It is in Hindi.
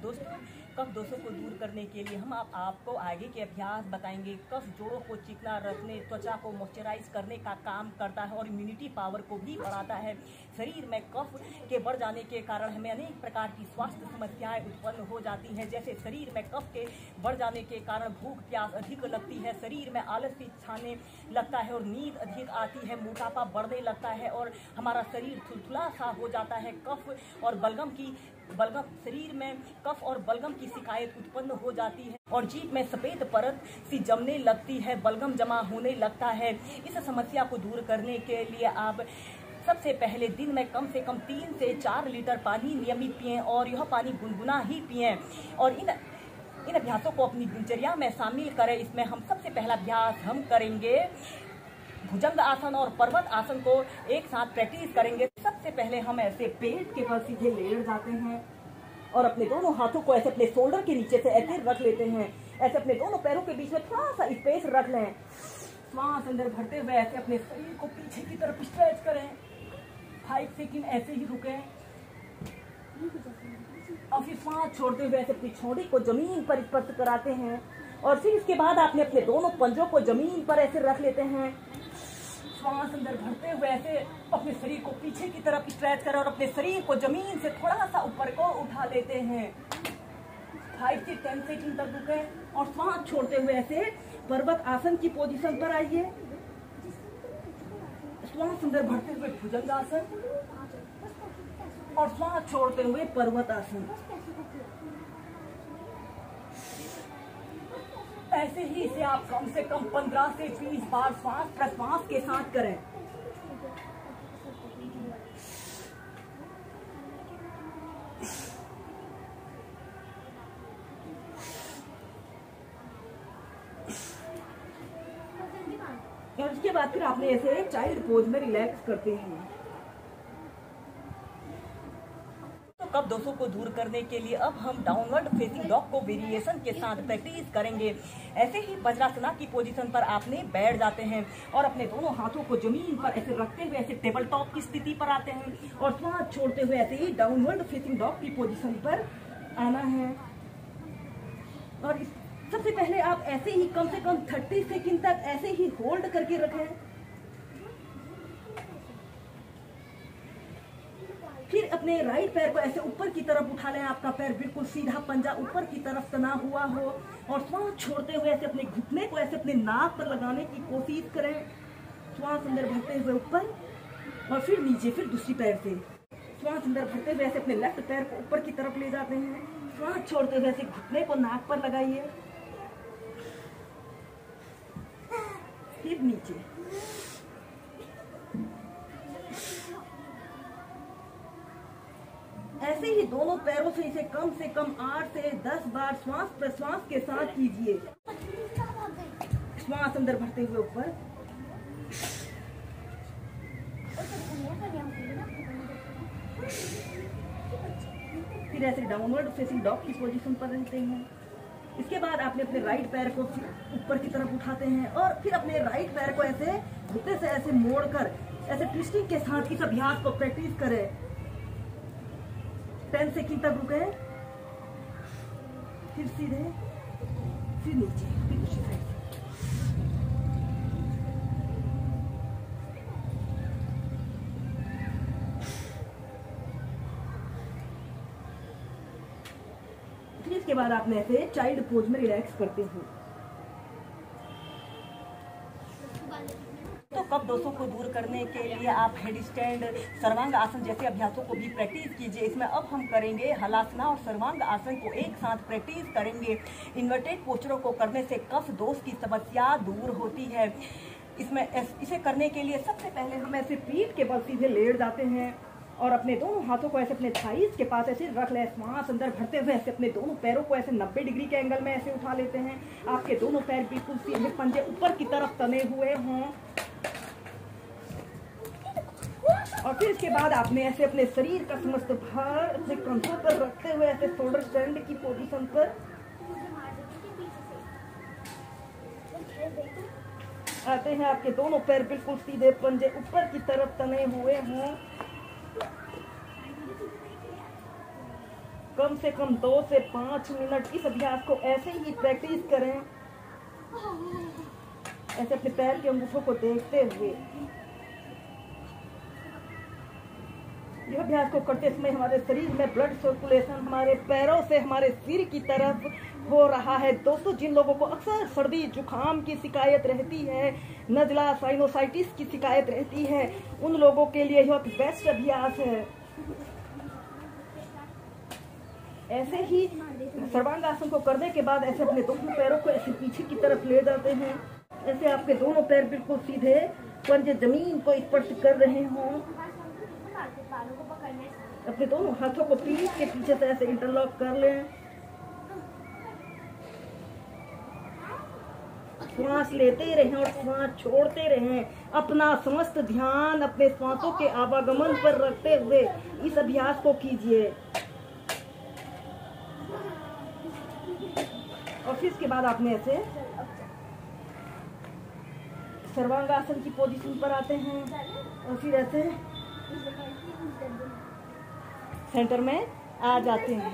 दोस्तों, कफ दोषों को दूर करने के लिए हम आपको आगे के अभ्यास बताएंगे। कफ जोड़ों को चिकना रखने, त्वचा को मॉइस्चराइज करने का काम करता है और इम्यूनिटी पावर को भी बढ़ाता है। शरीर में कफ के बढ़ जाने के कारण हमें अनेक प्रकार की स्वास्थ्य समस्याएं उत्पन्न हो जाती हैं। जैसे शरीर में कफ के बढ़ जाने के कारण भूख प्यास अधिक लगती है, शरीर में आलस्य छाने लगता है और नींद अधिक आती है, मोटापा बढ़ने लगता है और हमारा शरीर थुलथुला सा हो जाता है। कफ और बलगम शरीर में कफ और बलगम की शिकायत उत्पन्न हो जाती है और जीभ में सफेद परत सी जमने लगती है, बलगम जमा होने लगता है। इस समस्या को दूर करने के लिए आप सबसे पहले दिन में कम से कम 3 से 4 लीटर पानी नियमित पिएं और यह पानी गुनगुना ही पिएं और इन अभ्यासों को अपनी दिनचर्या में शामिल करें। इसमें हम सबसे पहला अभ्यास हम करेंगे भुजंग आसन और पर्वत आसन को एक साथ प्रैक्टिस करेंगे। सबसे पहले हम ऐसे पेट के बल सीधे लेट जाते हैं और अपने दोनों हाथों को ऐसे अपने शोल्डर के नीचे से ऐसे रख लेते हैं। ऐसे अपने दोनों पैरों के बीच में थोड़ा सा स्पेस रख लें। श्वास अंदर भरते हुए ऐसे अपने शरीर को पीछे की तरफ स्ट्रेच करें। 5 सेकंड ऐसे ही रुकें और फिर सांस छोड़ते हुए ऐसे अपनी छोड़ी को जमीन पर स्पर्श कराते हैं और फिर इसके बाद आपने अपने दोनों पंजों को जमीन पर ऐसे रख लेते हैं। श्वास अंदर भरते हुए ऐसे अपने शरीर को पीछे की तरफ स्ट्रेच करें और अपने शरीर को जमीन से थोड़ा सा ऊपर को उठा लेते हैं। 5 से 10 सेकंड तक रुकें और श्वास छोड़ते हुए ऐसे पर्वत आसन की पोजीशन पर आइए। श्वास अंदर भरते हुए भुजंग आसन और श्वास छोड़ते हुए पर्वत आसन। ऐसे ही इसे आप कम से कम 15 से 20 बार श्वास प्रश्वास के साथ करें। और उसके बाद फिर आपने ऐसे चाइल्ड पोज में रिलैक्स करते हैं। कफ दोषों को दूर करने के लिए अब हम डाउनवर्ड फेसिंग डॉग को वेरिएशन के साथ प्रैक्टिस करेंगे। ऐसे ही वज्रासना की पोजीशन पर आपने बैठ जाते हैं और अपने दोनों हाथों को जमीन पर ऐसे रखते हुए ऐसे टेबल टॉप की स्थिति पर आते हैं और श्वास छोड़ते हुए ऐसे ही डाउनवर्ड फेसिंग डॉग की पोजीशन पर आना है। और सबसे पहले आप ऐसे ही कम से कम 30 सेकंड तक ऐसे ही होल्ड करके रखें। फिर अपने राइट पैर को ऐसे ऊपर की तरफ उठा लें। आपका पैर बिल्कुल सीधा, पंजा ऊपर की तरफ तना हुआ हो और श्वास छोड़ते हुए ऐसे अपने घुटने को ऐसे अपने नाक पर लगाने की कोशिश करें। श्वास अंदर भरते हुए ऊपर और फिर नीचे, फिर दूसरी पैर से श्वास अंदर भरते हुए ऐसे अपने लेफ्ट पैर को ऊपर की तरफ ले जाते हैं। श्वास छोड़ते हुए ऐसे घुटने को नाक पर लगाइए, फिर नीचे। ऐसे ही दोनों पैरों से इसे कम से कम 8 से 10 बार श्वास प्रश्वास के साथ कीजिए। श्वास अंदर भरते हुए ऊपर, फिर ऐसे डाउनवर्ड फेसिंग डॉग की पोजीशन पर रहते हैं। इसके बाद आपने अपने राइट पैर को ऊपर की तरफ उठाते हैं और फिर अपने राइट पैर को ऐसे घुटने से ऐसे मोड़कर ऐसे ट्विस्टिंग के साथ इस अभ्यास को प्रैक्टिस करें। 10 सेकंड तक रुके, फिर सीधे, फिर नीचे, फिर दूसरी साइड। फिर इसके बाद आपने ऐसे चाइल्ड पोज में रिलैक्स करते हैं। तो कफ दोषों को दूर करने के लिए आप हेड स्टैंड, सर्वांग आसन जैसे अभ्यासों को भी प्रैक्टिस कीजिए। इसमें अब हम करेंगे हलासना और सर्वांग आसन को एक साथ प्रैक्टिस करेंगे। इन्वर्टेड पोस्चरों को करने से कफ दोष की समस्या दूर होती है। इसे करने के लिए सबसे पहले हम ऐसे पीठ के बल सीधे लेट जाते हैं और अपने दोनों हाथों को ऐसे अपने थाइस के पास ऐसे रख लें। श्वास अंदर भरते हुए ऐसे अपने दोनों पैरों को ऐसे 90 डिग्री के एंगल में ऐसे उठा लेते हैं। आपके दोनों पैर बिल्कुल सीधे, पंजे ऊपर की तरफ तने हुए हों और फिर इसके बाद आपने ऐसे अपने शरीर का समस्त भार अपने कंधों पर रखते हुए ऐसे शोल्डर स्टैंड की पोजीशन पर आते हैं। आपके दोनों पैर बिल्कुल सीधे, पंजे ऊपर की तरफ तने हुए हों। कम से कम 2 से 5 मिनट इस अभ्यास को ऐसे ही प्रैक्टिस करें, ऐसे अपने पैर के अंगूठों को देखते हुए। यह अभ्यास को करते समय हमारे शरीर में ब्लड सर्कुलेशन हमारे पैरों से हमारे सिर की तरफ हो रहा है। दोस्तों, जिन लोगों को अक्सर सर्दी जुकाम की शिकायत रहती है, नज़ला साइनोसाइटिस की शिकायत रहती है, उन लोगों के लिए यह बेस्ट अभ्यास है। ऐसे ही सर्वांगासन को करने के बाद ऐसे अपने दोनों पैरों को ऐसे पीछे की तरफ ले जाते हैं। ऐसे आपके दोनों पैर बिल्कुल सीधे पंजे जमीन को स्पर्श कर रहे हों। अपने दोनों हाथों को पीठ के पीछे से ऐसे इंटरलॉक कर लें। श्वास लेते रहें और श्वास छोड़ते रहें। अपना समस्त ध्यान अपने श्वासों के आवागमन पर रखते हुए इस अभ्यास को कीजिए। और फिर इसके बाद आपने ऐसे सर्वांगासन की पोजीशन पर आते हैं और फिर ऐसे सेंटर में आ जाते हैं।